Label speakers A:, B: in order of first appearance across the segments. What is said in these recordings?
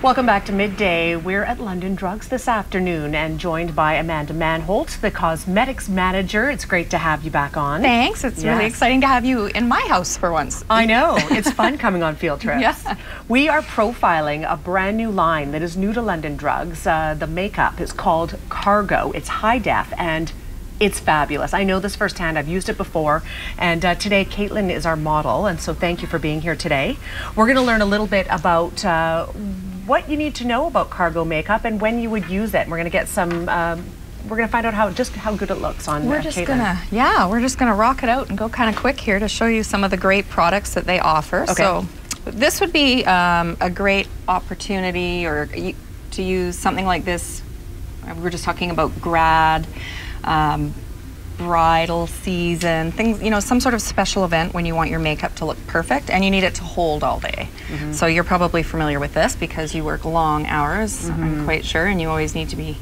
A: Welcome back to Midday. We're at London Drugs this afternoon and joined by Amanda Manholt, the cosmetics manager. It's great to have you back on.
B: Thanks. It's really exciting to have you in my house for once.
A: I know. It's fun coming on field trips.
B: Yeah.
A: We are profiling a brand new line that is new to London Drugs. The makeup is called Cargo. It's high def and it's fabulous. I know this firsthand. I've used it before. And today, Caitlin is our model. And so thank you for being here today. We're going to learn a little bit about what you need to know about Cargo makeup and when you would use it. And we're going to get some, we're going to find out how good it looks on
B: we're just gonna rock it out and go kind of quick here to show you some of the great products that they offer. Okay. So this would be a great opportunity to use something like this. We were just talking about grad, bridal season, things, you know, some sort of special event when you want your makeup to look perfect and you need it to hold all day. So you're probably familiar with this because you work long hours, I'm quite sure, and you always need to be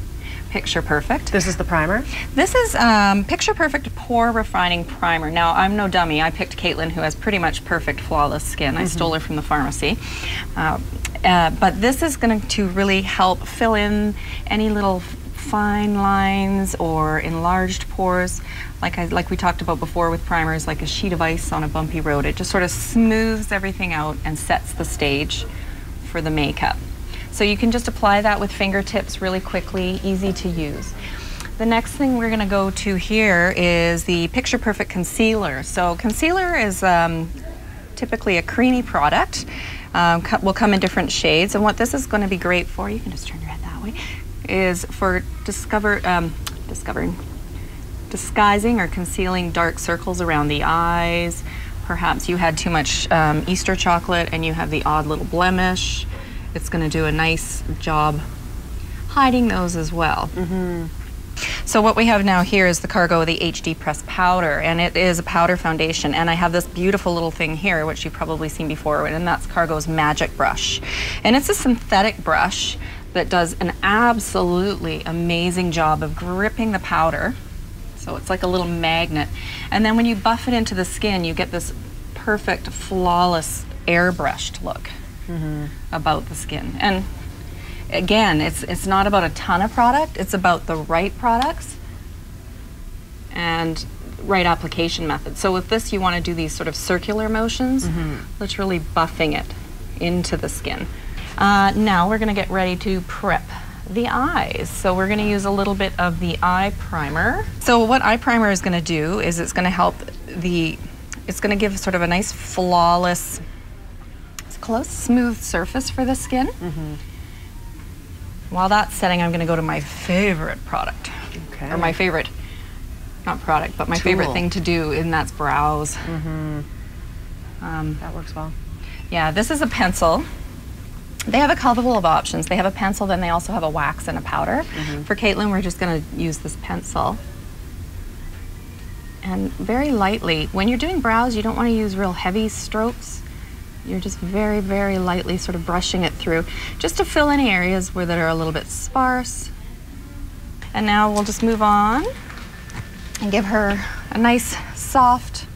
B: picture perfect.
A: This is the primer?
B: This is Picture Perfect Pore Refining Primer. Now, I'm no dummy. I picked Caitlin, who has pretty much perfect, flawless skin. I stole her from the pharmacy. But this is going to really help fill in any little fine lines or enlarged pores, like we talked about before with primers, like a sheet of ice on a bumpy road. It just sort of smooths everything out and sets the stage for the makeup. So you can just apply that with fingertips really quickly, easy to use. The next thing we're going to go to here is the Picture Perfect Concealer. So concealer is typically a creamy product. Will come in different shades, and what this is going to be great for, you can just turn your head that way, is for disguising or concealing dark circles around the eyes. Perhaps you had too much Easter chocolate and you have the odd little blemish. It's going to do a nice job hiding those as well. So what we have now here is the Cargo, the HD Press Powder, and it is a powder foundation. And I have this beautiful little thing here, which you've probably seen before, and that's Cargo's Magic Brush. And it's a synthetic brush that does an absolutely amazing job of gripping the powder. So it's like a little magnet. And then when you buff it into the skin, you get this perfect, flawless, airbrushed look about the skin. And again, it's not about a ton of product, it's about the right products and right application method. So with this, you want to do these sort of circular motions, literally buffing it into the skin. Now we're going to get ready to prep the eyes. So we're going to use a little bit of the eye primer. So what eye primer is going to do is it's going to help it's going to give sort of a nice flawless, close, smooth surface for the skin. While that's setting, I'm going to go to my favorite product. Or my favorite, not product, but my favorite thing to do, and that's brows.
A: That works well.
B: Yeah, this is a pencil. They have a couple of options. They have a pencil, then they also have a wax and a powder. For Caitlin, we're just going to use this pencil. And very lightly, when you're doing brows, you don't want to use real heavy strokes. You're just very, very lightly sort of brushing it through, just to fill any areas that are a little bit sparse. And now we'll just move on and give her a nice, soft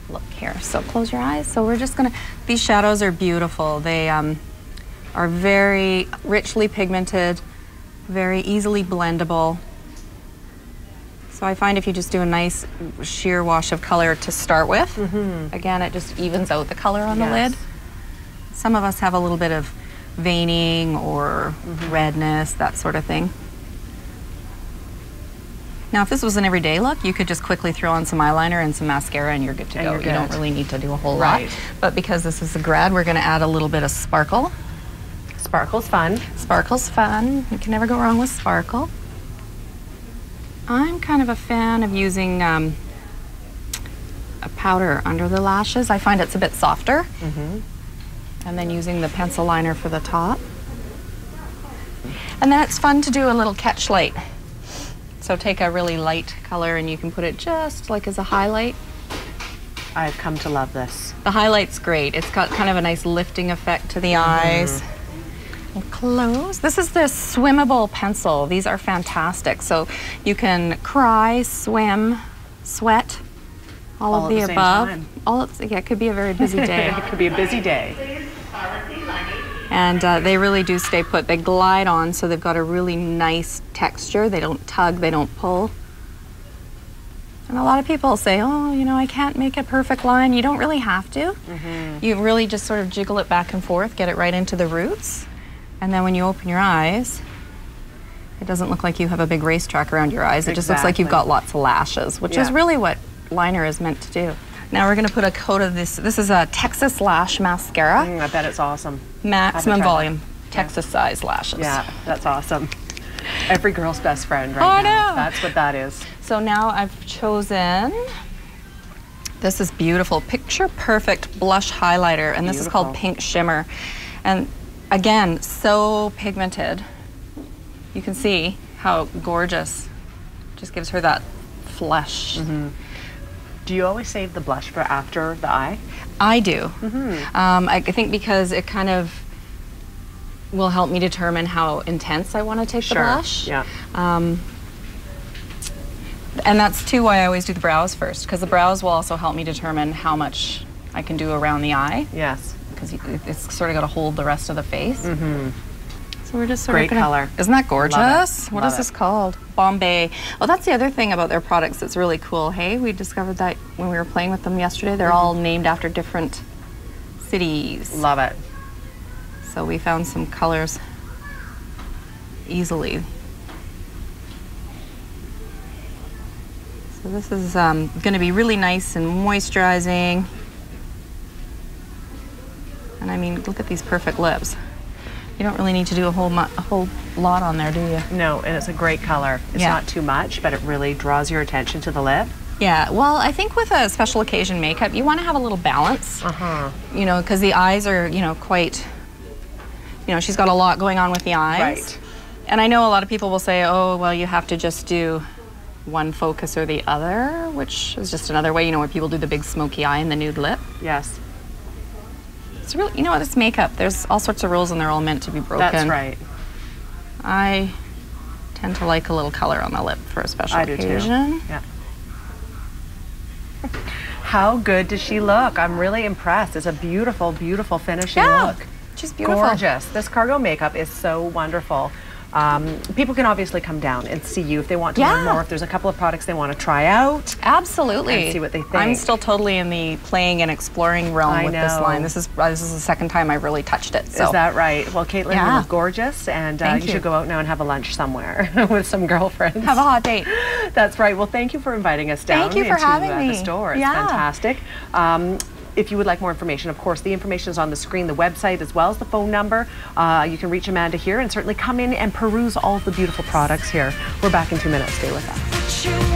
B: look here. So close your eyes. So we're just gonna, these shadows are beautiful. They are very richly pigmented, very easily blendable. So I find if you just do a nice sheer wash of color to start with, again, it just evens out the color on the lid. Some of us have a little bit of veining or redness, that sort of thing. Now, if this was an everyday look, you could just quickly throw on some eyeliner and some mascara and you're good to go. You don't really need to do a whole lot. But because this is a grad, we're going to add a little bit of sparkle.
A: Sparkle's fun.
B: Sparkle's fun. You can never go wrong with sparkle. I'm kind of a fan of using a powder under the lashes. I find it's a bit softer. And then using the pencil liner for the top. And then it's fun to do a little catch light. So take a really light color and you can put it just like as a highlight.
A: I've come to love this.
B: The highlight's great. It's got kind of a nice lifting effect to the eyes. We'll close. This is the swimmable pencil. These are fantastic. So you can cry, swim, sweat, all of the above. Yeah, it could be a very busy day.
A: It could be a busy day.
B: And they really do stay put. They glide on, so they've got a really nice texture. They don't tug, they don't pull. And a lot of people say, oh, you know, I can't make a perfect line. You don't really have to. You really just sort of jiggle it back and forth, get it right into the roots. And then when you open your eyes, it doesn't look like you have a big racetrack around your eyes. It just looks like you've got lots of lashes, which is really what liner is meant to do. Now we're going to put a coat of this. This is a Texas Lash Mascara.
A: I bet it's awesome.
B: Maximum volume, Texas size lashes.
A: Yeah, that's awesome. Every girl's best friend right now. That's what that is.
B: So now I've chosen, this is beautiful, Picture Perfect Blush Highlighter, and this is called Pink Shimmer. And again, so pigmented. You can see how gorgeous. Just gives her that flush.
A: Do you always save the blush for after the eye?
B: I do. I think because it kind of will help me determine how intense I want to take the blush.
A: Yeah.
B: And that's too why I always do the brows first, because the brows will also help me determine how much I can do around the eye.
A: Yes.
B: Because it's sort of got to hold the rest of the face. So we're just sort
A: of gonna, color.
B: Isn't that gorgeous? What
A: Love
B: is this called? Bombay. Oh, that's the other thing about their products that's really cool. Hey, we discovered that when we were playing with them yesterday. They're all named after different cities.
A: Love it.
B: So we found some colors easily. So this is going to be really nice and moisturizing. And I mean, look at these perfect lips. You don't really need to do a whole lot on there, do you? No,
A: and it's a great color. It's not too much, but it really draws your attention to the lip.
B: Yeah, well, I think with a special occasion makeup, you want to have a little balance. You know, because the eyes are, you know, quite, you know, she's got a lot going on with the eyes.
A: Right.
B: And I know a lot of people will say, oh, well, you have to just do one focus or the other, which is just another way, you know, where people do the big smoky eye and the nude lip.
A: Yes.
B: It's really, you know what, it's makeup. There's all sorts of rules and they're all meant to be broken.
A: That's right.
B: I tend to like a little color on the lip for a special occasion.
A: I do too. Yeah. How good does she look? I'm really impressed. It's a beautiful, beautiful finishing look.
B: She's beautiful.
A: Gorgeous. This cargo makeup is so wonderful. People can obviously come down and see you if they want to learn more. If there's a couple of products they want to try out.
B: Absolutely.
A: And see what they think.
B: I'm still totally in the playing and exploring realm with this line. This is the second time I've really touched it. So.
A: Is that right? Well, Caitlin, you look gorgeous, and you should go out now and have a lunch somewhere with some girlfriends.
B: Have a hot date.
A: That's right. Well, thank you for inviting us down into the store. It's fantastic. If you would like more information, of course, the information is on the screen, the website, as well as the phone number. You can reach Amanda here and certainly come in and peruse all of the beautiful products here. We're back in 2 minutes. Stay with us.